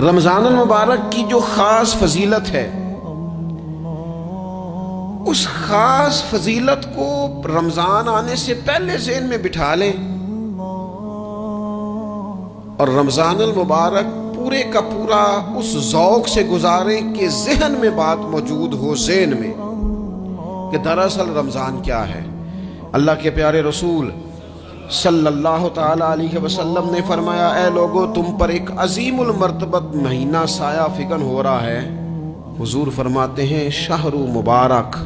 رمضان المبارک کی جو خاص فضیلت ہے، اس خاص فضیلت کو رمضان آنے سے پہلے ذہن میں بٹھا لیں، اور رمضان المبارک پورے کا پورا اس ذوق سے گزاریں کہ ذہن میں بات موجود ہو، ذہن میں، کہ دراصل رمضان کیا ہے۔ اللہ کے پیارے رسول صلی اللہ تعالی علیہ وسلم نے فرمایا، اے لوگو، تم پر ایک عظیم المرتبت مہینہ سایہ فگن ہو رہا ہے۔ حضور فرماتے ہیں شہر مبارک،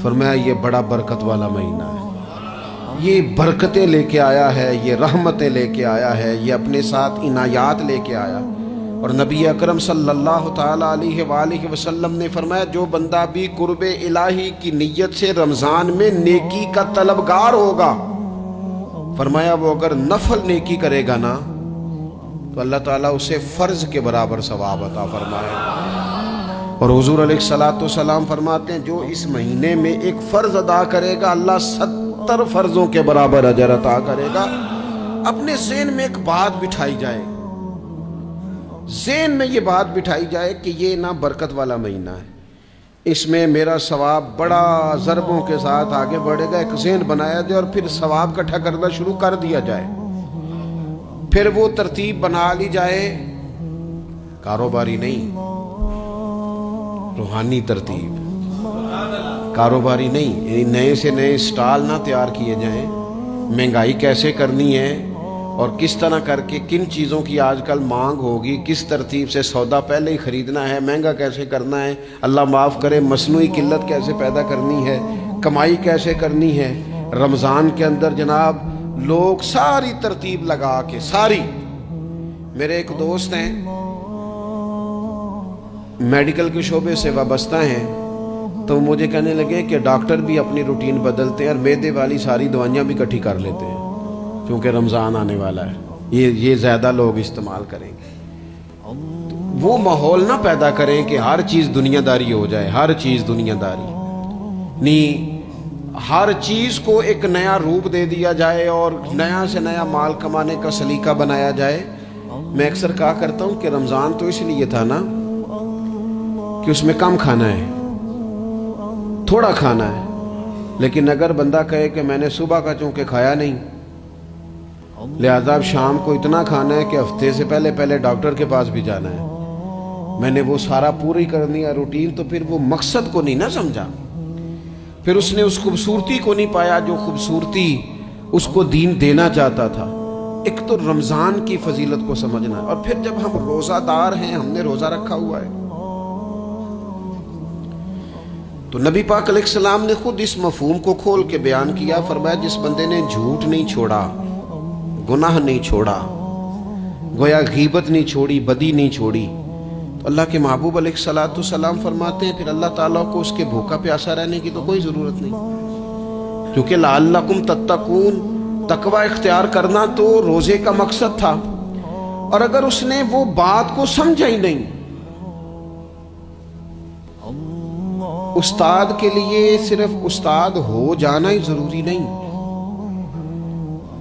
فرمایا یہ بڑا برکت والا مہینہ ہے، یہ برکتیں لے کے آیا ہے، یہ رحمتیں لے کے آیا ہے، یہ اپنے ساتھ عنایات لے کے آیا۔ اور نبی اکرم صلی اللہ تعالی علیہ وآلہ وسلم نے فرمایا، جو بندہ بھی قرب الہی کی نیت سے رمضان میں نیکی کا طلبگار ہوگا، فرمایا وہ اگر نفل نیکی کرے گا نا تو اللہ تعالیٰ اسے فرض کے برابر ثواب عطا فرمائے گا۔ اور حضور علیہ السلام فرماتے ہیں، جو اس مہینے میں ایک فرض ادا کرے گا، اللہ 70 فرضوں کے برابر اجر عطا کرے گا۔ اپنے ذہن میں ایک بات بٹھائی جائے، ذہن میں یہ بات بٹھائی جائے کہ یہ نا برکت والا مہینہ ہے، اس میں میرا ثواب بڑا ضربوں کے ساتھ آگے بڑھے گا۔ ایک ذہن بنایا جائے اور پھر ثواب اکٹھا کرنا شروع کر دیا جائے۔ پھر وہ ترتیب بنا لی جائے، کاروباری نہیں، روحانی ترتیب، کاروباری نہیں، یعنی نئے سے نئے سٹال نہ تیار کیے جائیں، مہنگائی کیسے کرنی ہے اور کس طرح کر کے کن چیزوں کی آج کل مانگ ہوگی، کس ترتیب سے سودا پہلے ہی خریدنا ہے، مہنگا کیسے کرنا ہے، اللہ معاف کرے مصنوعی قلت کیسے پیدا کرنی ہے، کمائی کیسے کرنی ہے۔ رمضان کے اندر جناب لوگ ساری ترتیب لگا کے، ساری، میرے ایک دوست ہیں میڈیکل کے شعبے سے وابستہ ہیں، تو مجھے کہنے لگے کہ ڈاکٹر بھی اپنی روٹین بدلتے ہیں اور معدے والی ساری دوائیاں بھی اکٹھی کر لیتے ہیں کیونکہ رمضان آنے والا ہے، یہ زیادہ لوگ استعمال کریں گے۔ وہ ماحول نہ پیدا کریں کہ ہر چیز دنیا داری ہو جائے، ہر چیز دنیا داری نہیں، ہر چیز کو ایک نیا روپ دے دیا جائے اور نیا سے نیا مال کمانے کا سلیقہ بنایا جائے۔ میں اکثر کہا کرتا ہوں کہ رمضان تو اس لیے تھا نا کہ اس میں کم کھانا ہے، تھوڑا کھانا ہے، لیکن اگر بندہ کہے کہ میں نے صبح کا چونکہ کھایا نہیں، لہذا اب شام کو اتنا کھانا ہے کہ ہفتے سے پہلے ڈاکٹر کے پاس بھی جانا ہے، میں نے وہ سارا پوری کرنی ہے روٹین، تو پھر وہ مقصد کو نہیں نہ سمجھا، پھر اس نے اس خوبصورتی کو نہیں پایا جو خوبصورتی اس کو دین دینا چاہتا تھا۔ ایک تو رمضان کی فضیلت کو سمجھنا، اور پھر جب ہم روزہ دار ہیں، ہم نے روزہ رکھا ہوا ہے، تو نبی پاک علیہ السلام نے خود اس مفہوم کو کھول کے بیان کیا، فرمایا جس بندے نے جھوٹ نہیں چھوڑا، گناہ نہیں چھوڑا، گویا غیبت نہیں چھوڑی، بدی نہیں چھوڑی، تو اللہ کے محبوب علیہ السلام فرماتے ہیں پھر اللہ تعالیٰ کو اس کے بھوکا پیاسا رہنے کی تو کوئی ضرورت نہیں، کیونکہ لعلکم تتقون، تقوی اختیار کرنا تو روزے کا مقصد تھا۔ اور اگر اس نے وہ بات کو سمجھا ہی نہیں، استاد کے لیے صرف استاد ہو جانا ہی ضروری نہیں،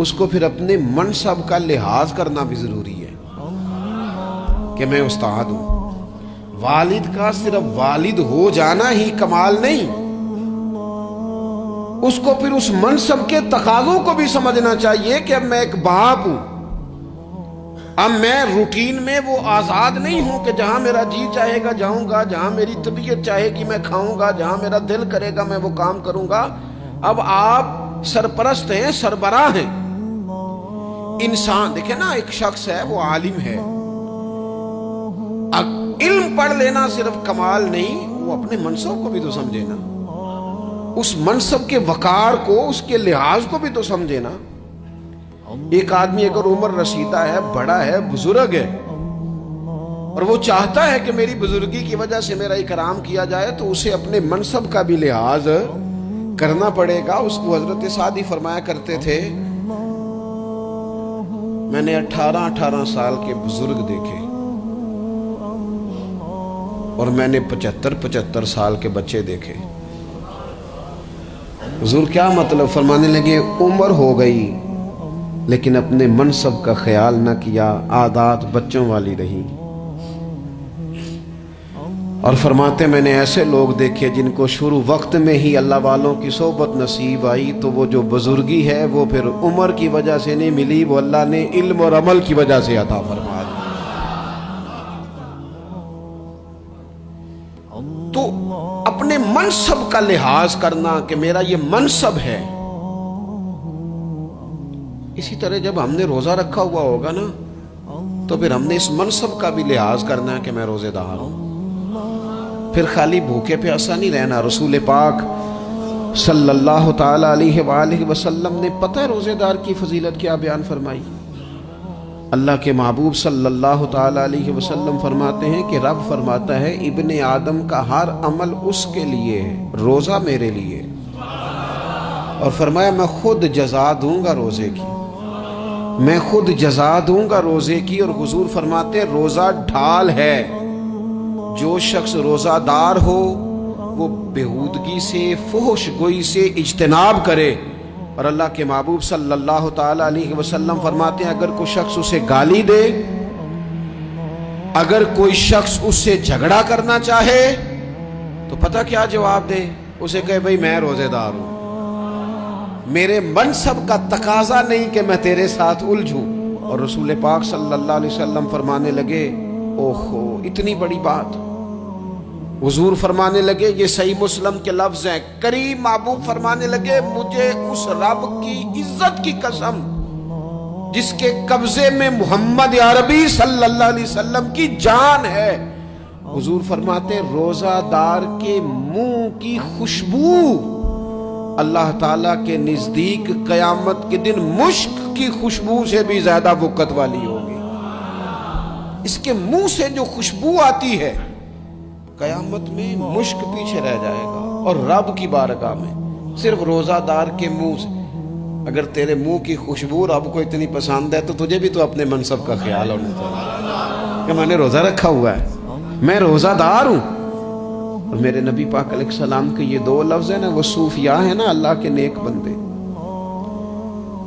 اس کو پھر اپنے منصب کا لحاظ کرنا بھی ضروری ہے کہ میں استاد ہوں۔ والد کا صرف والد ہو جانا ہی کمال نہیں، اس کو پھر اس منصب کے تقاضوں کو بھی سمجھنا چاہیے کہ اب میں ایک باپ ہوں، اب میں روٹین میں وہ آزاد نہیں ہوں کہ جہاں میرا جی چاہے گا جاؤں گا، جہاں میری طبیعت چاہے گی میں کھاؤں گا، جہاں میرا دل کرے گا میں وہ کام کروں گا۔ اب آپ سرپرست ہیں، سربراہ ہیں۔ انسان دیکھیں نا، ایک شخص ہے وہ عالم ہے، علم پڑھ لینا صرف کمال نہیں، وہ اپنے منصب کو بھی تو سمجھے نا، اس منصب کے وقار کو، اس کے لحاظ کو بھی تو سمجھے نا۔ ایک آدمی اگر عمر رسیدہ ہے، بڑا ہے، بزرگ ہے، اور وہ چاہتا ہے کہ میری بزرگی کی وجہ سے میرا اکرام کیا جائے، تو اسے اپنے منصب کا بھی لحاظ کرنا پڑے گا۔ اس کو حضرت سعدی فرمایا کرتے تھے، میں نے 18 سال کے بزرگ دیکھے اور میں نے 75 سال کے بچے دیکھے۔ حضور کیا مطلب؟ فرمانے لگے عمر ہو گئی، لیکن اپنے منصب کا خیال نہ کیا، عادات بچوں والی رہی۔ اور فرماتے میں نے ایسے لوگ دیکھے جن کو شروع وقت میں ہی اللہ والوں کی صحبت نصیب آئی، تو وہ جو بزرگی ہے وہ پھر عمر کی وجہ سے نہیں ملی، وہ اللہ نے علم اور عمل کی وجہ سے عطا فرما دی۔ تو اپنے منصب کا لحاظ کرنا کہ میرا یہ منصب ہے۔ اسی طرح جب ہم نے روزہ رکھا ہوا ہوگا نا، تو پھر ہم نے اس منصب کا بھی لحاظ کرنا ہے کہ میں روزے دار ہوں۔ پھر خالی بھوکے پیاسا نہیں رہنا۔ رسول پاک صلی اللہ تعالی علیہ وآلہ وسلم نے پتہ ہے روزے دار کی فضیلت کیا بیان فرمائی؟ اللہ کے محبوب صلی اللہ تعالی علیہ وسلم فرماتے ہیں کہ رب فرماتا ہے ابن آدم کا ہر عمل اس کے لیے ہے، روزہ میرے لیے، اور فرمایا میں خود جزا دوں گا روزے کی، میں خود جزا دوں گا روزے کی۔ اور حضور فرماتے ہیں روزہ ڈھال ہے، جو شخص روزہ دار ہو وہ بےہودگی سے، فحش گوئی سے اجتناب کرے۔ اور اللہ کے محبوب صلی اللہ تعالی علیہ وسلم فرماتے ہیں اگر کوئی شخص اسے گالی دے، اگر کوئی شخص اس سے جھگڑا کرنا چاہے تو پتہ کیا جواب دے؟ اسے کہے بھئی میں روزے دار ہوں، میرے منصب کا تقاضا نہیں کہ میں تیرے ساتھ الجھوں۔ اور رسول پاک صلی اللہ علیہ وسلم فرمانے لگے اوہو اتنی بڑی بات۔ حضور فرمانے لگے، یہ صحیح مسلم کے لفظ ہیں، کریم محبوب فرمانے لگے مجھے اس رب کی عزت کی قسم جس کے قبضے میں محمد عربی صلی اللہ علیہ وسلم کی جان ہے، حضور فرماتے روزہ دار کے منہ کی خوشبو اللہ تعالیٰ کے نزدیک قیامت کے دن مشک کی خوشبو سے بھی زیادہ وقت والی ہوگی۔ اس کے منہ سے جو خوشبو آتی ہے قیامت میں مشک پیچھے رہ جائے گا، اور رب کی بارگاہ میں صرف روزہ دار کے منہ سے۔ اگر تیرے منہ کی خوشبو رب کو اتنی پسند ہے تو تجھے بھی تو اپنے منصب کا خیال ہونا چاہیے کہ میں نے روزہ رکھا ہوا ہے، میں روزہ دار ہوں۔ اور میرے نبی پاک علیہ السلام کے یہ دو لفظ ہیں نا، وہ صوفیاء ہیں نا، اللہ کے نیک بندے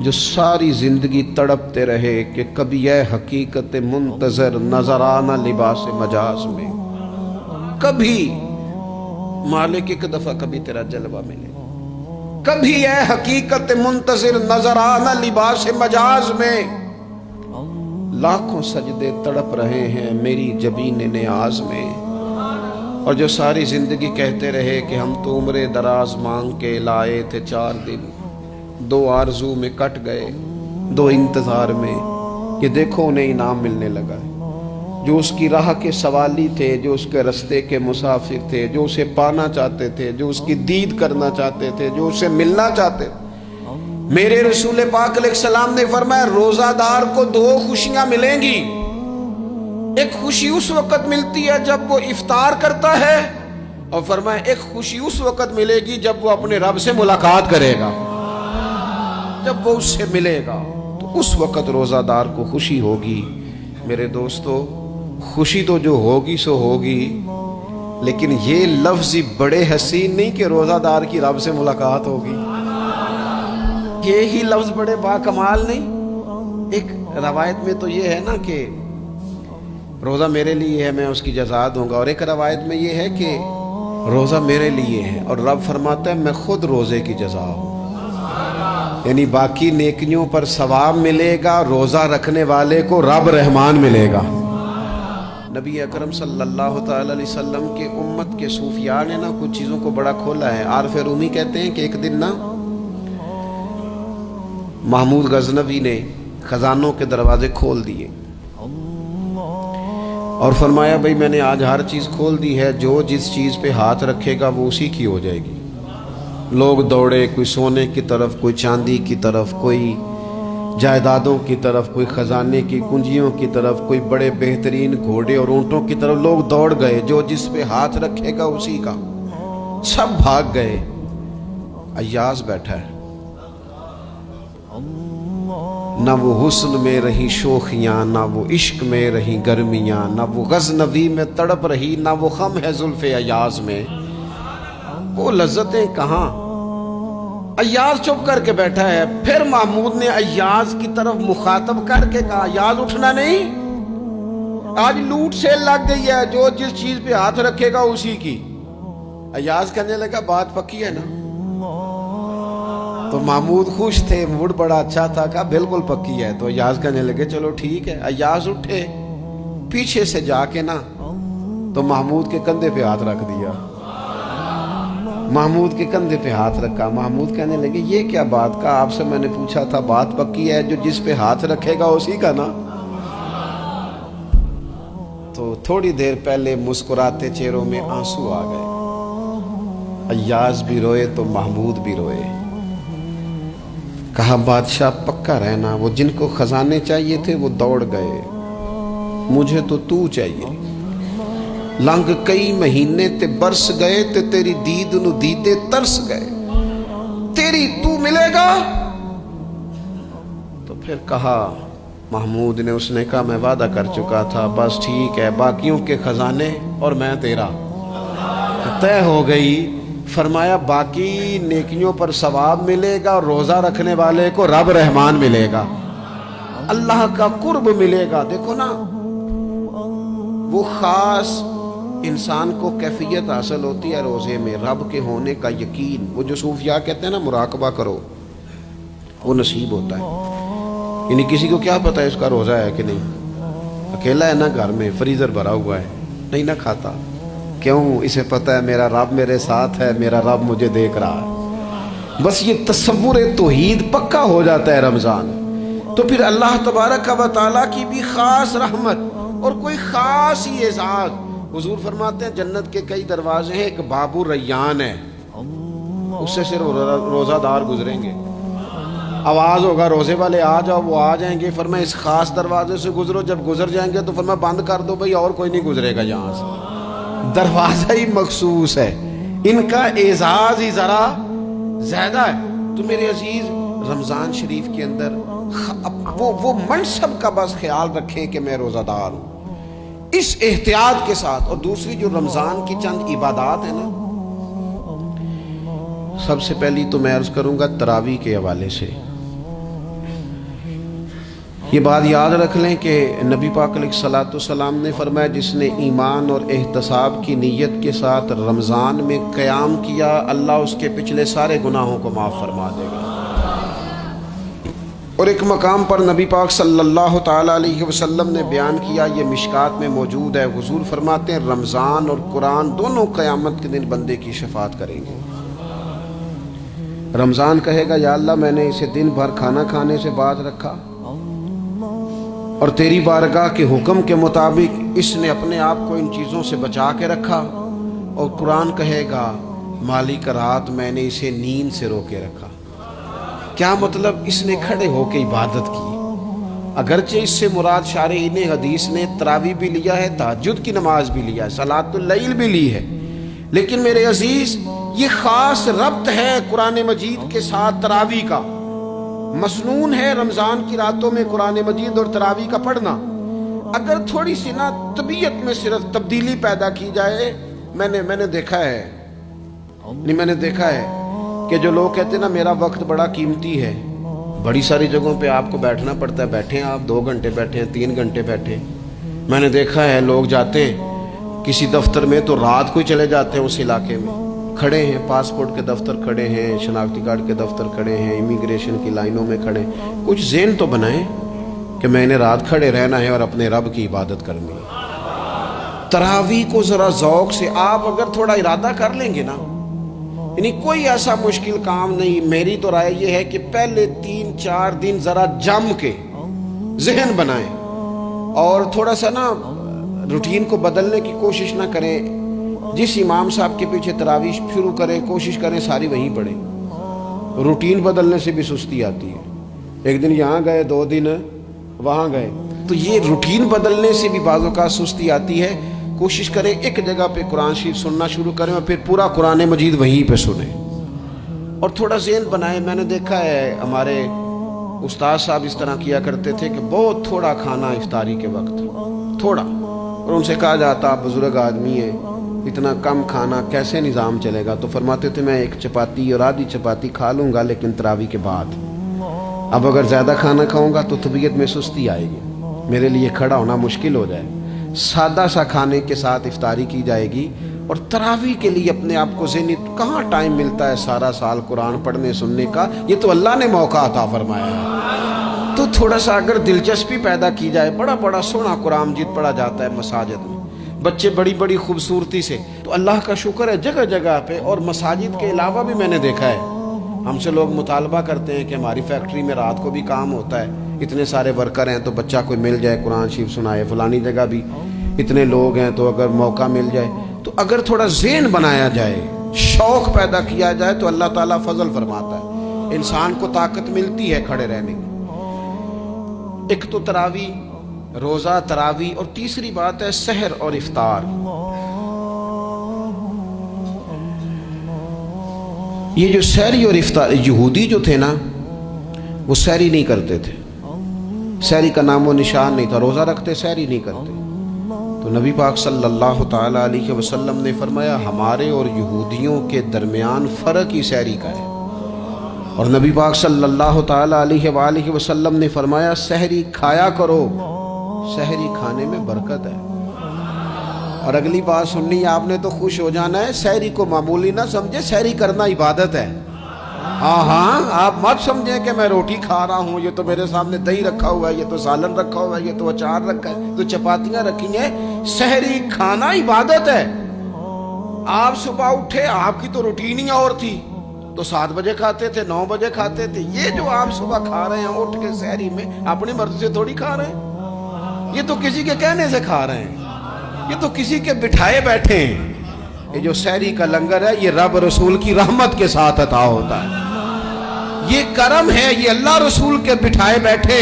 جو ساری زندگی تڑپتے رہے کہ کبھی اے حقیقت منتظر نظر آنا لباس مجاز میں، کبھی مالک ایک دفعہ کبھی تیرا جلوہ ملے، کبھی اے حقیقت منتظر نظر آنا لباس مجاز میں، لاکھوں سجدے تڑپ رہے ہیں میری جبین نیاز میں۔ اور جو ساری زندگی کہتے رہے کہ ہم تو عمر دراز مانگ کے لائے تھے 4 دن، 2 آرزو میں کٹ گئے، 2 انتظار میں، کہ دیکھو انہیں انعام ملنے لگا ہے۔ جو اس کی راہ کے سوالی تھے، جو اس کے رستے کے مسافر تھے، جو اسے پانا چاہتے تھے، جو اس کی دید کرنا چاہتے تھے، جو اسے ملنا چاہتے تھے، میرے رسول پاک علیہ السلام نے فرمایا روزہ دار کو 2 خوشیاں ملیں گی۔ ایک خوشی اس وقت ملتی ہے جب وہ افطار کرتا ہے، اور فرمایا ایک خوشی اس وقت ملے گی جب وہ اپنے رب سے ملاقات کرے گا، جب وہ اس سے ملے گا تو اس وقت روزہ دار کو خوشی ہوگی۔ میرے دوستو خوشی تو جو ہوگی سو ہوگی، لیکن یہ لفظ بڑے حسین نہیں کہ روزہ دار کی رب سے ملاقات ہوگی، یہی لفظ بڑے باکمال نہیں؟ ایک روایت میں تو یہ ہے نا کہ روزہ میرے لیے ہے میں اس کی جزا دوں گا، اور ایک روایت میں یہ ہے کہ روزہ میرے لیے ہے اور رب فرماتا ہے میں خود روزے کی جزا ہوں، یعنی باقی نیکیوں پر ثواب ملے گا، روزہ رکھنے والے کو رب رحمان ملے گا۔ نبی اکرم صلی اللہ تعالی علیہ وسلم کے امت کے صوفیاء نے نا کچھ چیزوں کو بڑا کھولا ہے۔ عارف رومی کہتے ہیں کہ ایک دن نا محمود غزنوی نے خزانوں کے دروازے کھول دیے اور فرمایا بھئی میں نے آج ہر چیز کھول دی ہے، جو جس چیز پہ ہاتھ رکھے گا وہ اسی کی ہو جائے گی۔ لوگ دوڑے، کوئی سونے کی طرف، کوئی چاندی کی طرف، کوئی جائیدادوں کی طرف، کوئی خزانے کی کنجیوں کی طرف، کوئی بڑے بہترین گھوڑے اور اونٹوں کی طرف، لوگ دوڑ گئے، جو جس پہ ہاتھ رکھے گا اسی کا۔ سب بھاگ گئے، ایاز بیٹھا ہے، نہ وہ حسن میں رہی شوخیاں، نہ وہ عشق میں رہی گرمیاں، نہ وہ غزنوی میں تڑپ رہی، نہ وہ خم ہے زلف ایاز میں۔ وہ لذتیں کہاں؟ ایاز چپ کر کے بیٹھا ہے. پھر محمود نے ایاز کی طرف مخاطب کر کے کہا ایاز اٹھنا نہیں, آج لوٹ سیل لگ گئی ہے, جو جس چیز پہ ہاتھ رکھے گا اسی کی. ایاز کہنے لگا بات پکی ہے نا. تو محمود خوش تھے, موڈ بڑا اچھا تھا, کہا بالکل پکی ہے. تو ایاز کہنے لگے چلو ٹھیک ہے. ایاز اٹھے, پیچھے سے جا کے نا تو محمود کے کندھے پہ ہاتھ رکھ دیا. محمود کے کندھے پہ ہاتھ رکھا. محمود کہنے لگے یہ کیا بات کا, آپ سے میں نے پوچھا تھا بات پکی ہے, جو جس پہ ہاتھ رکھے گا اسی کا نا. تو تھوڑی دیر پہلے مسکراتے چہروں میں آنسو آ گئے. ایاز بھی روئے تو محمود بھی روئے. کہا بادشاہ پکا رہنا, وہ جن کو خزانے چاہیے تھے وہ دوڑ گئے, مجھے تو چاہیے. لنگ کئی مہینے تے برس گئے تے تیری دید نو دیدے ترس گئے, تیری تو ملے گا. تو پھر کہا محمود نے, اس نے کہا میں وعدہ کر چکا تھا, بس ٹھیک ہے, باقیوں کے خزانے اور میں تیرا. طے ہو گئی. فرمایا باقی نیکیوں پر ثواب ملے گا, اور روزہ رکھنے والے کو رب رحمان ملے گا, اللہ کا قرب ملے گا. دیکھو نا, وہ خاص انسان کو کیفیت حاصل ہوتی ہے روزے میں, رب کے ہونے کا یقین. وہ جو صوفیاء کہتے ہیں نا مراقبہ کرو, وہ نصیب ہوتا ہے. یعنی کسی کو کیا پتا ہے اس کا روزہ ہے کہ نہیں, اکیلا ہے نا گھر میں, فریزر بھرا ہوا ہے, نہیں نہ کھاتا. کیوں؟ اسے پتا ہے میرا رب میرے ساتھ ہے, میرا رب مجھے دیکھ رہا ہے. بس یہ تصور توحید پکا ہو جاتا ہے رمضان. تو پھر اللہ تبارک و تعالیٰ کی بھی خاص رحمت اور کوئی خاص ہی اعزاز. حضور فرماتے ہیں جنت کے کئی دروازے ہیں, ایک باب الریان ہے, اس سے صرف روزہ دار گزریں گے. آواز ہوگا روزے والے آ جاؤ, وہ آ جائیں گے. فرمایا اس خاص دروازے سے گزرو, جب گزر جائیں گے تو فرمایا بند کر دو بھائی, اور کوئی نہیں گزرے گا یہاں سے. دروازہ ہی مخصوص ہے, ان کا اعزاز ہی ذرا زیادہ ہے. تو میرے عزیز رمضان شریف کے اندر وہ منصب کا بس خیال رکھیں کہ میں روزہ دار ہوں, اس احتیاط کے ساتھ. اور دوسری جو رمضان کی چند عبادات ہیں نا, سب سے پہلی تو میں عرض کروں گا تراویح کے حوالے سے. یہ بات یاد رکھ لیں کہ نبی پاک علیہ الصلوۃ والسلام نے فرمایا جس نے ایمان اور احتساب کی نیت کے ساتھ رمضان میں قیام کیا, اللہ اس کے پچھلے سارے گناہوں کو معاف فرما دے گا. اور ایک مقام پر نبی پاک صلی اللہ تعالیٰ علیہ وسلم نے بیان کیا, یہ مشکات میں موجود ہے. حضور فرماتے ہیں رمضان اور قرآن دونوں قیامت کے دن بندے کی شفاعت کریں گے. رمضان کہے گا یا اللہ میں نے اسے دن بھر کھانا کھانے سے باز رکھا, اور تیری بارگاہ کے حکم کے مطابق اس نے اپنے آپ کو ان چیزوں سے بچا کے رکھا. اور قرآن کہے گا مالک رات میں نے اسے نیند سے روکے رکھا. کیا مطلب؟ اس نے کھڑے ہو کے عبادت کی. اگرچہ اس سے مراد شارحین حدیث نے تراویح بھی لیا ہے, تہجد کی نماز بھی لیا ہے, صلاۃ اللیل بھی لی ہے, لیکن میرے عزیز یہ خاص ربط ہے قرآن مجید کے ساتھ تراویح کا. مسنون ہے رمضان کی راتوں میں قرآن مجید اور تراویح کا پڑھنا. اگر تھوڑی سی نا طبیعت میں صرف تبدیلی پیدا کی جائے, میں نے دیکھا ہے کہ جو لوگ کہتے ہیں نا میرا وقت بڑا قیمتی ہے, بڑی ساری جگہوں پہ آپ کو بیٹھنا پڑتا ہے, بیٹھیں آپ 2 گھنٹے بیٹھیں, 3 گھنٹے بیٹھیں. میں نے دیکھا ہے لوگ جاتے ہیں کسی دفتر میں تو رات کو ہی چلے جاتے ہیں اس علاقے میں, کھڑے ہیں, پاسپورٹ کے دفتر کھڑے ہیں, شناختی کارڈ کے دفتر کھڑے ہیں, امیگریشن کی لائنوں میں کھڑے ہیں. کچھ ذہن تو بنائیں کہ میں نے رات کھڑے رہنا ہے اور اپنے رب کی عبادت کرنی ہے. تراویح کو ذرا ذوق سے آپ اگر تھوڑا ارادہ کر لیں گے نا, یعنی کوئی ایسا مشکل کام نہیں. میری تو رائے یہ ہے کہ پہلے 3-4 دن ذرا جم کے ذہن بنائیں, اور تھوڑا سا نا روٹین کو بدلنے کی کوشش نہ کریں. جس امام صاحب کے پیچھے تراویح شروع کریں, کوشش کریں ساری وہیں پڑھیں. روٹین بدلنے سے بھی سستی آتی ہے. ایک دن یہاں گئے, 2 دن وہاں گئے, تو یہ روٹین بدلنے سے بھی بعض اوقات سستی آتی ہے. کوشش کریں ایک جگہ پہ قرآن شریف سننا شروع کریں اور پھر پورا قرآن مجید وہیں پہ سنیں, اور تھوڑا ذہن بنائیں. میں نے دیکھا ہے ہمارے استاد صاحب اس طرح کیا کرتے تھے کہ بہت تھوڑا کھانا افطاری کے وقت, تھوڑا, اور ان سے کہا جاتا آپ بزرگ آدمی ہیں, اتنا کم کھانا کیسے نظام چلے گا؟ تو فرماتے تھے میں ایک چپاتی اور آدھی چپاتی کھا لوں گا لیکن تراویح کے بعد. اب اگر زیادہ کھانا کھاؤں گا تو طبیعت میں سستی آئے گی، میرے لیے کھڑا ہونا مشکل ہو جائے. سادہ سا کھانے کے ساتھ افطاری کی جائے گی. اور تراویح کے لیے اپنے آپ کو ذہنی کہاں ٹائم ملتا ہے سارا سال قرآن پڑھنے سننے کا؟ یہ تو اللہ نے موقع عطا فرمایا ہے. تو تھوڑا سا اگر دلچسپی پیدا کی جائے، بڑا بڑا سونا قرآن مجید پڑھا جاتا ہے مساجد میں، بچے بڑی بڑی خوبصورتی سے، تو اللہ کا شکر ہے جگہ جگہ پہ. اور مساجد کے علاوہ بھی میں نے دیکھا ہے، ہم سے لوگ مطالبہ کرتے ہیں کہ ہماری فیکٹری میں رات کو بھی کام ہوتا ہے، اتنے سارے ورکر ہیں تو بچہ کوئی مل جائے قرآن شریف سنائے، فلانی جگہ بھی اتنے لوگ ہیں تو اگر موقع مل جائے تو اگر تھوڑا ذہن بنایا جائے، شوق پیدا کیا جائے تو اللہ تعالیٰ فضل فرماتا ہے، انسان کو طاقت ملتی ہے کھڑے رہنے کی. ایک تو تراویح، روزہ، تراویح، اور تیسری بات ہے سحر اور افطار. یہ جو سحری اور افطار، یہودی جو تھے نا وہ سحری نہیں کرتے تھے، سحری کا نام و نشان نہیں تھا، روزہ رکھتے سحری نہیں کرتے. تو نبی پاک صلی اللہ تعالیٰ علیہ وسلم نے فرمایا ہمارے اور یہودیوں کے درمیان فرق ہی سحری کا ہے. اور نبی پاک صلی اللہ تعالیٰ علیہ وآلہ وسلم نے فرمایا سحری کھایا کرو، سحری کھانے میں برکت ہے. اور اگلی بات سننی آپ نے تو خوش ہو جانا ہے، سحری کو معمولی نہ سمجھے، سحری کرنا عبادت ہے. ہاں آپ مت سمجھیں کہ میں روٹی کھا رہا ہوں، یہ تو میرے سامنے دہی رکھا ہوا ہے، یہ تو سالن رکھا ہوا ہے، یہ تو اچار رکھا ہے، تو چپاتیاں رکھی ہیں. سحری کھانا عبادت ہے. آپ صبح اٹھے، آپ کی تو روٹین ہی اور تھی، تو 7 بجے کھاتے تھے، 9 بجے کھاتے تھے. یہ جو آپ صبح کھا رہے ہیں اٹھ کے سحری میں، اپنی مرضی سے تھوڑی کھا رہے ہیں، یہ تو کسی کے کہنے سے کھا رہے ہیں، یہ تو کسی کے بٹھائے بیٹھے ہیں. یہ جو سحری کا لنگر ہے یہ رب رسول کی رحمت کے ساتھ عطا ہوتا ہے، یہ کرم ہے، یہ اللہ رسول کے بٹھائے بیٹھے.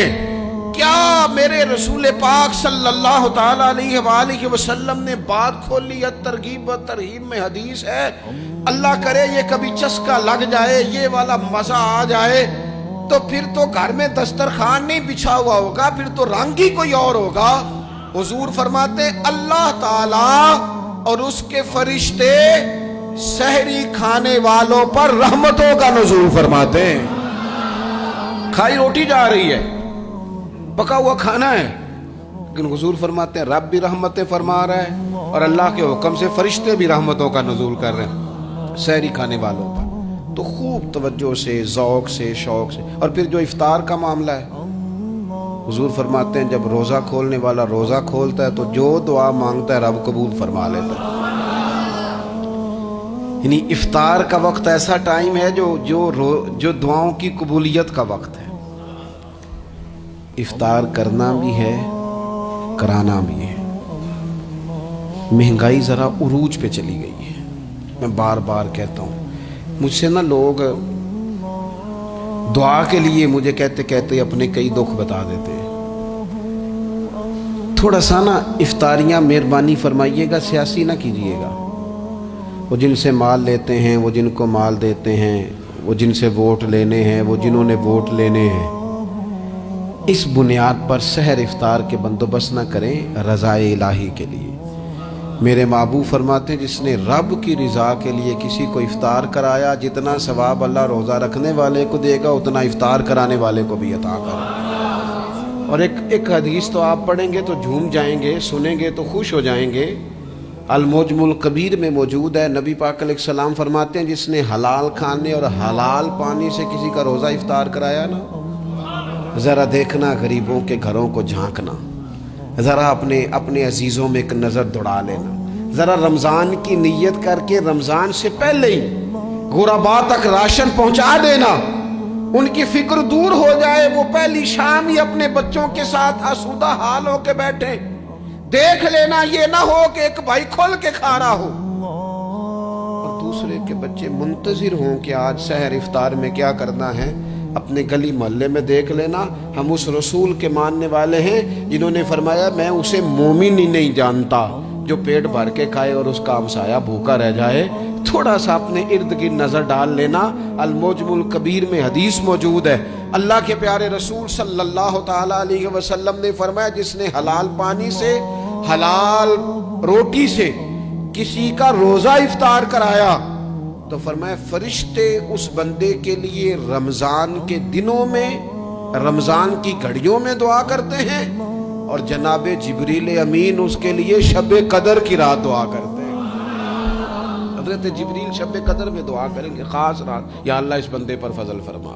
کیا میرے رسول پاک صلی اللہ تعالیٰ علیہ وآلہ وسلم نے بات کھولی ہے، ترغیب و ترہیب میں حدیث ہے. اللہ کرے یہ کبھی چسکا لگ جائے، یہ والا مزہ آ جائے تو پھر تو گھر میں دسترخوان نہیں بچھا ہوا ہوگا، پھر تو رنگ ہی کوئی اور ہوگا. حضور فرماتے اللہ تعالیٰ اور اس کے فرشتے سحری کھانے والوں پر رحمتوں کا نزول فرماتے ہیں. کھائی روٹی جا رہی ہے، پکا ہوا کھانا ہے، لیکن حضور فرماتے ہیں رب بھی رحمتیں فرما رہا ہے اور اللہ کے حکم سے فرشتے بھی رحمتوں کا نزول کر رہے ہیں سحری کھانے والوں پر. تو خوب توجہ سے، ذوق سے، شوق سے. اور پھر جو افطار کا معاملہ ہے، حضور فرماتے ہیں جب روزہ کھولنے والا روزہ کھولتا ہے تو جو دعا مانگتا ہے رب قبول فرما لیتا ہے. یعنی افطار کا وقت ایسا ٹائم ہے جو دعاؤں کی قبولیت کا وقت ہے. افطار کرنا بھی ہے، کرانا بھی ہے. مہنگائی ذرا عروج پہ چلی گئی ہے، میں بار بار کہتا ہوں. مجھ سے نا لوگ دعا کے لیے مجھے کہتے کہتے اپنے کئی دکھ بتا دیتے ہیں. تھوڑا سا نا افطاریاں مہربانی فرمائیے گا سیاسی نہ کیجیے گا. وہ جن سے مال لیتے ہیں، وہ جن کو مال دیتے ہیں، وہ جن سے ووٹ لینے ہیں، وہ جنہوں نے ووٹ لینے ہیں، اس بنیاد پر سحر افطار کے بندوبست نہ کریں رضائے الہی کے لیے. میرے محبوب فرماتے ہیں جس نے رب کی رضا کے لیے کسی کو افطار کرایا، جتنا ثواب اللہ روزہ رکھنے والے کو دے گا اتنا افطار کرانے والے کو بھی عطا کرے. اور ایک حدیث تو آپ پڑھیں گے تو جھوم جائیں گے، سنیں گے تو خوش ہو جائیں گے. المعجم الکبیر میں موجود ہے. نبی پاک علیہ السلام فرماتے ہیں جس نے حلال کھانے اور حلال پانی سے کسی کا روزہ افطار کرایا نا، ذرا دیکھنا غریبوں کے گھروں کو جھانکنا، ذرا اپنے عزیزوں میں ایک نظر دوڑا لینا، ذرا رمضان کی نیت کر کے رمضان سے پہلے ہی غرباء تک راشن پہنچا دینا، ان کی فکر دور ہو جائے. وہ پہلی شام ہی اپنے بچوں کے ساتھ آسودہ حال ہو کے بیٹھے. دیکھ لینا یہ نہ ہو کہ ایک بھائی کھول کے کھا رہا ہو اور دوسرے کے بچے منتظر ہوں کہ آج سحر افطار میں کیا کرنا ہے. اپنے گلی محلے میں دیکھ لینا. ہم اس رسول کے ماننے والے ہیں جنہوں نے فرمایا میں اسے مومن ہی نہیں جانتا جو پیٹ بھر کے کھائے اور اس کا ہمسایہ بھوکا رہ جائے. تھوڑا سا اپنے ارد گرد نظر ڈال لینا. المعجم الکبیر میں حدیث موجود ہے. اللہ کے پیارے رسول صلی اللہ تعالیٰ علیہ وسلم نے فرمایا جس نے حلال پانی سے، حلال روٹی سے کسی کا روزہ افطار کرایا تو فرمایا فرشتے اس بندے کے لیے رمضان کے دنوں میں، رمضان کی گھڑیوں میں دعا کرتے ہیں، اور جناب جبریل امین اس کے لیے شب قدر کی رات دعا کرتے ہیں۔ حضرت جبریل شب قدر میں دعا کریں گے، خاص رات، یا اللہ اس بندے پر فضل فرما،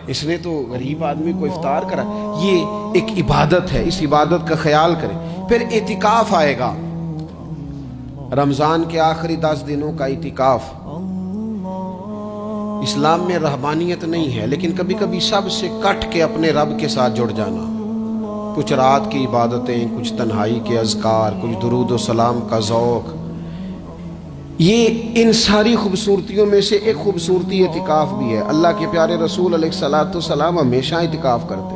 اس نے تو غریب آدمی کو افطار کرا۔ یہ ایک عبادت ہے، اس عبادت کا خیال کریں۔ پھر اعتکاف آئے گا، رمضان کے آخری 10 دنوں کا اعتکاف۔ اسلام میں رہبانیت نہیں ہے، لیکن کبھی کبھی سب سے کٹ کے اپنے رب کے ساتھ جڑ جانا، کچھ رات کی عبادتیں، کچھ تنہائی کے اذکار، کچھ درود و سلام کا ذوق، یہ ان ساری خوبصورتیوں میں سے ایک خوبصورتی اعتکاف بھی ہے۔ اللہ کے پیارے رسول علیہ الصلوۃ والسلام ہمیشہ اعتکاف کرتے،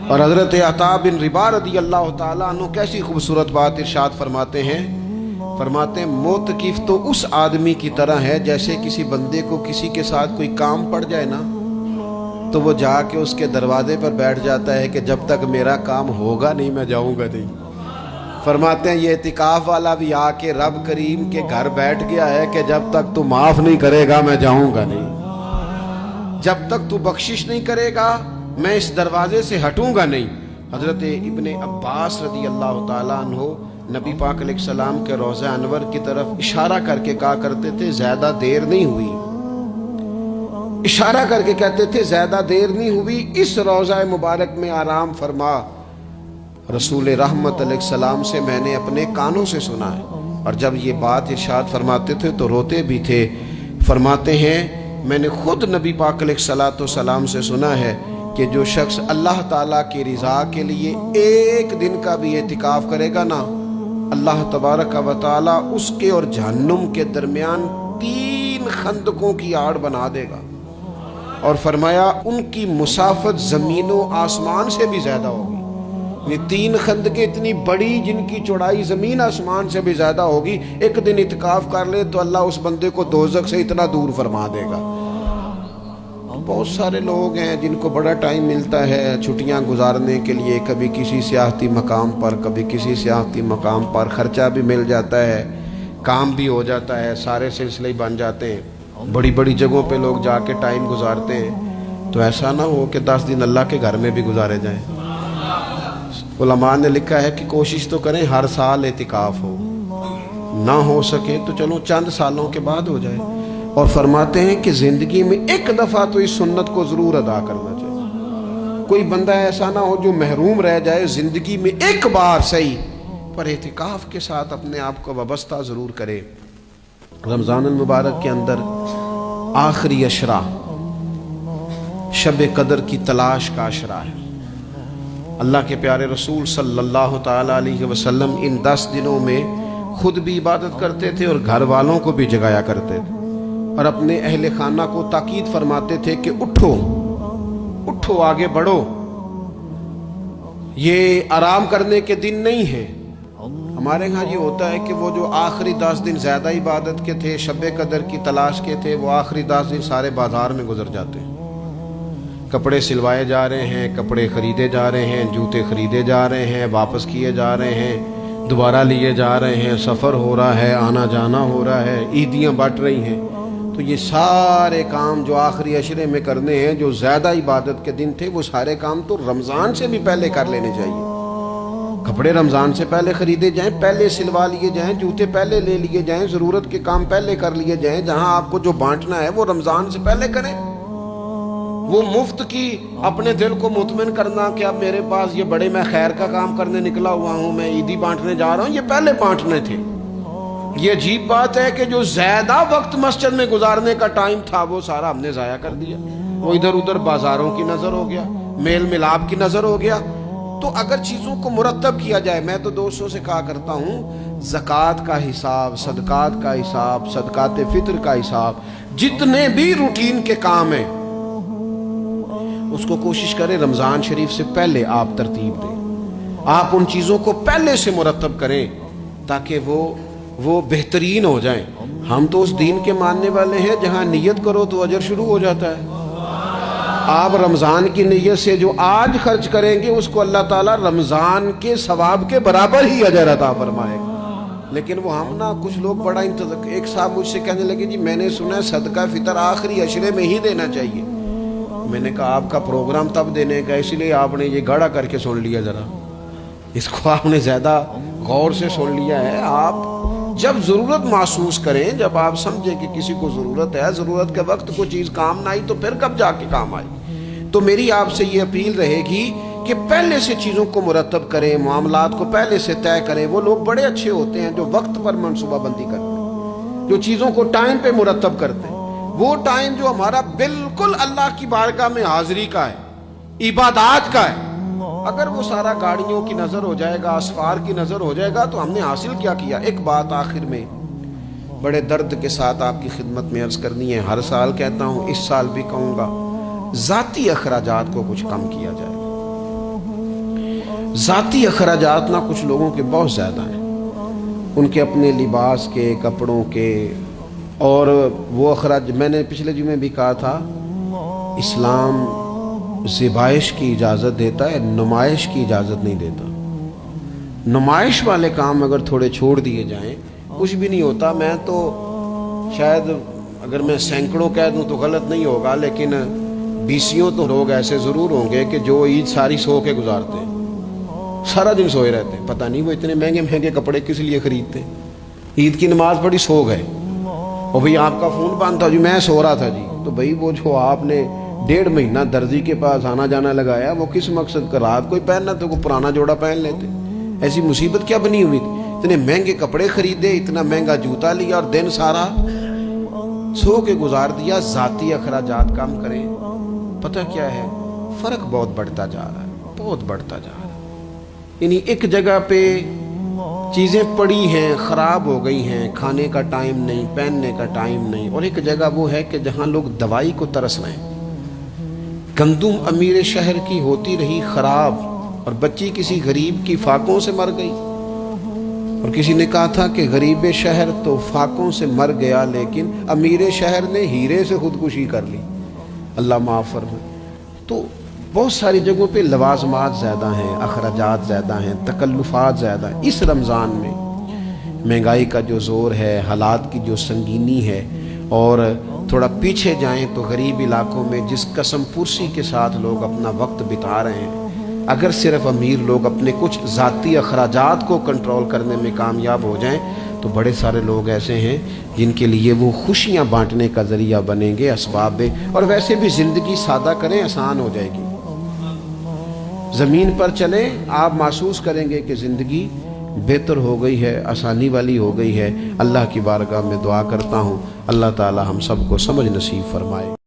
اور حضرت عطا بن رباح رضی اللہ تعالیٰ عنہ کیسی خوبصورت بات ارشاد فرماتے ہیں، فرماتے ہیں معتکف تو اس آدمی کی طرح ہے جیسے کسی بندے کو کسی کے ساتھ کوئی کام پڑ جائے نا تو وہ جا کے اس کے دروازے پر بیٹھ جاتا ہے کہ جب تک میرا کام ہوگا نہیں میں جاؤں گا نہیں۔ فرماتے ہیں یہ اعتکاف والا بھی آ کے رب کریم کے گھر بیٹھ گیا ہے کہ جب تک تو معاف نہیں کرے گا میں جاؤں گا نہیں، جب تک تو بخشش نہیں کرے گا میں اس دروازے سے ہٹوں گا نہیں۔ حضرت ابن عباس رضی اللہ تعالیٰ عنہ نبی پاک علیہ السلام کے روضہ انور کی طرف اشارہ کر کے کہا کرتے تھے زیادہ دیر نہیں ہوئی، اشارہ کر کے کہتے تھے زیادہ دیر نہیں ہوئی، اس روضہ مبارک میں آرام فرما۔ رسول رحمت علیہ السلام سے میں نے اپنے کانوں سے سنا ہے، اور جب یہ بات ارشاد فرماتے تھے تو روتے بھی تھے۔ فرماتے ہیں میں نے خود نبی پاک علیہ السلام سے سنا ہے کہ جو شخص اللہ تعالیٰ کی رضا کے لیے ایک دن کا بھی اعتکاف کرے گا نا، اللہ تبارک و تعالیٰ اس کے اور جہنم کے درمیان 3 خندقوں کی آڑ بنا دے گا، اور فرمایا ان کی مسافت زمین و آسمان سے بھی زیادہ ہوگی۔ یہ 3 خندقیں اتنی بڑی جن کی چوڑائی زمین آسمان سے بھی زیادہ ہوگی، ایک دن اعتکاف کر لے تو اللہ اس بندے کو دوزخ سے اتنا دور فرما دے گا۔ بہت سارے لوگ ہیں جن کو بڑا ٹائم ملتا ہے چھٹیاں گزارنے کے لیے، کبھی کسی سیاحتی مقام پر، کبھی کسی سیاحتی مقام پر، خرچہ بھی مل جاتا ہے، کام بھی ہو جاتا ہے، سارے سلسلے بن جاتے ہیں، بڑی بڑی جگہوں پہ لوگ جا کے ٹائم گزارتے ہیں۔ تو ایسا نہ ہو کہ 10 دن اللہ کے گھر میں بھی گزارے جائیں۔ علماء نے لکھا ہے کہ کوشش تو کریں ہر سال اعتکاف ہو، نہ ہو سکے تو چلو چند سالوں کے بعد ہو جائے، اور فرماتے ہیں کہ زندگی میں ایک دفعہ تو اس سنت کو ضرور ادا کرنا چاہیے۔ کوئی بندہ ایسا نہ ہو جو محروم رہ جائے، زندگی میں ایک بار صحیح پر اعتکاف کے ساتھ اپنے آپ کو وابستہ ضرور کرے۔ رمضان المبارک کے اندر آخری عشرہ شب قدر کی تلاش کا عشرہ ہے۔ اللہ کے پیارے رسول صلی اللہ تعالیٰ علیہ وسلم ان 10 دنوں میں خود بھی عبادت کرتے تھے اور گھر والوں کو بھی جگایا کرتے تھے، اور اپنے اہل خانہ کو تاکید فرماتے تھے کہ اٹھو اٹھو، آگے بڑھو، یہ آرام کرنے کے دن نہیں ہیں۔ ہمارے ہاں یہ ہوتا ہے کہ وہ جو آخری 10 دن زیادہ عبادت کے تھے، شب قدر کی تلاش کے تھے، وہ آخری 10 دن سارے بازار میں گزر جاتے ہیں، کپڑے سلوائے جا رہے ہیں، کپڑے خریدے جا رہے ہیں، جوتے خریدے جا رہے ہیں، واپس کیے جا رہے ہیں، دوبارہ لیے جا رہے ہیں، سفر ہو رہا ہے، آنا جانا ہو رہا ہے، عیدیاں بٹ رہی ہیں۔ تو یہ سارے کام جو آخری عشرے میں کرنے ہیں، جو زیادہ عبادت کے دن تھے، وہ سارے کام تو رمضان سے بھی پہلے کر لینے چاہیے۔ کپڑے رمضان سے پہلے خریدے جائیں، پہلے سلوا لیے جائیں، جوتے پہلے لے لیے جائیں، ضرورت کے کام پہلے کر لیے جائیں، جہاں آپ کو جو بانٹنا ہے وہ رمضان سے پہلے کریں۔ وہ مفت کی اپنے دل کو مطمئن کرنا کہ اب میرے پاس یہ بڑے میں خیر کا کام کرنے نکلا ہوا ہوں، میں عیدی بانٹنے جا رہا ہوں، یہ پہلے بانٹنے تھے۔ یہ عجیب بات ہے کہ جو زیادہ وقت مسجد میں گزارنے کا ٹائم تھا وہ سارا ہم نے ضائع کر دیا، وہ ادھر ادھر بازاروں کی نظر ہو گیا، میل ملاپ کی نظر ہو گیا۔ تو اگر چیزوں کو مرتب کیا جائے، میں تو دوستوں سے کہا کرتا ہوں زکوٰۃ کا حساب، صدقات کا حساب، صدقات فطر کا حساب، جتنے بھی روٹین کے کام ہیں اس کو کوشش کریں رمضان شریف سے پہلے آپ ترتیب دیں، آپ ان چیزوں کو پہلے سے مرتب کریں تاکہ وہ بہترین ہو جائیں۔ ہم تو اس دین کے ماننے والے ہیں جہاں نیت کرو تو اجر شروع ہو جاتا ہے۔ آپ رمضان کی نیت سے جو آج خرچ کریں گے اس کو اللہ تعالیٰ رمضان کے ثواب کے برابر ہی اجر عطا فرمائے گا۔ لیکن وہ ہم نا کچھ لوگ بڑا ایک صاحب مجھ سے کہنے لگے جی میں نے سنا ہے صدقہ فطر آخری عشرے میں ہی دینا چاہیے. میں نے کہا آپ کا پروگرام تب دینے کا اس لیے آپ نے یہ گاڑا کر کے سن لیا, ذرا اس کو آپ نے زیادہ غور سے سن لیا ہے. آپ جب ضرورت محسوس کریں, جب آپ سمجھیں کہ کسی کو ضرورت ہے, ضرورت کے وقت کوئی چیز کام نہ آئی تو پھر کب جا کے کام آئی. تو میری آپ سے یہ اپیل رہے گی کہ پہلے سے چیزوں کو مرتب کریں, معاملات کو پہلے سے طے کریں. وہ لوگ بڑے اچھے ہوتے ہیں جو وقت پر منصوبہ بندی کرتے ہیں, جو چیزوں کو ٹائم پہ مرتب کرتے ہیں. وہ ٹائم جو ہمارا بالکل اللہ کی بارگاہ میں حاضری کا ہے, عبادات کا ہے, اگر وہ سارا گاڑیوں کی نظر ہو جائے گا, اسفار کی نظر ہو جائے گا تو ہم نے حاصل کیا کیا. ایک بات آخر میں بڑے درد کے ساتھ آپ کی خدمت میں عرض کرنی ہے. ہر سال کہتا ہوں, اس سال بھی کہوں گا, ذاتی اخراجات کو کچھ کم کیا جائے. ذاتی اخراجات نہ کچھ لوگوں کے بہت زیادہ ہیں, ان کے اپنے لباس کے, کپڑوں کے, اور وہ اخراج میں نے پچھلے جمعے بھی کہا تھا, اسلام ذبائش کی اجازت دیتا ہے, نمائش کی اجازت نہیں دیتا. نمائش والے کام اگر تھوڑے چھوڑ دیے جائیں کچھ بھی نہیں ہوتا. میں تو شاید اگر میں سینکڑوں کہہ دوں تو غلط نہیں ہوگا, لیکن بیسیوں تو لوگ ایسے ضرور ہوں گے کہ جو عید ساری سو کے گزارتے ہیں, سارا دن سوئے رہتے ہیں. پتہ نہیں وہ اتنے مہنگے مہنگے کپڑے کس لیے خریدتے ہیں. عید کی نماز پڑھی, سو گئے, اور بھئی آپ کا فون بند تھا جی, میں سو رہا تھا جی. تو بھئی وہ جو آپ نے 1.5 مہینہ درزی کے پاس آنا جانا لگایا, وہ کس مقصد کا؟ رات کوئی پہننا تو کوئی پرانا جوڑا پہن لیتے. ایسی مصیبت کیا بنی ہوئی تھی؟ اتنے مہنگے کپڑے خریدے, اتنا مہنگا جوتا لیا, اور دن سارا سو کے گزار دیا. ذاتی اخراجات کم کریں. پتہ کیا ہے, فرق بہت بڑھتا جا رہا ہے, بہت بڑھتا جا رہا ہے. یعنی ایک جگہ پہ چیزیں پڑی ہیں, خراب ہو گئی ہیں, کھانے کا ٹائم نہیں, پہننے کا ٹائم نہیں, اور ایک جگہ وہ ہے کہ جہاں لوگ دوائی کو ترس رہے ہیں. گندم امیر شہر کی ہوتی رہی خراب, اور بچی کسی غریب کی فاقوں سے مر گئی. اور کسی نے کہا تھا کہ غریب شہر تو فاقوں سے مر گیا, لیکن امیر شہر نے ہیرے سے خودکشی کر لی. اللہ معاف فرمائے. تو بہت ساری جگہوں پہ لوازمات زیادہ ہیں, اخراجات زیادہ ہیں, تکلفات زیادہ ہیں. اس رمضان میں مہنگائی کا جو زور ہے, حالات کی جو سنگینی ہے, اور تھوڑا پیچھے جائیں تو غریب علاقوں میں جس قسم پرسی کے ساتھ لوگ اپنا وقت بتا رہے ہیں, اگر صرف امیر لوگ اپنے کچھ ذاتی اخراجات کو کنٹرول کرنے میں کامیاب ہو جائیں تو بڑے سارے لوگ ایسے ہیں جن کے لیے وہ خوشیاں بانٹنے کا ذریعہ بنیں گے, اسباب. اور ویسے بھی زندگی سادہ کریں, آسان ہو جائے گی. زمین پر چلیں, آپ محسوس کریں گے کہ زندگی بہتر ہو گئی ہے, آسانی والی ہو گئی ہے. اللہ کی بارگاہ میں دعا کرتا ہوں اللہ تعالی ہم سب کو سمجھ نصیب فرمائے.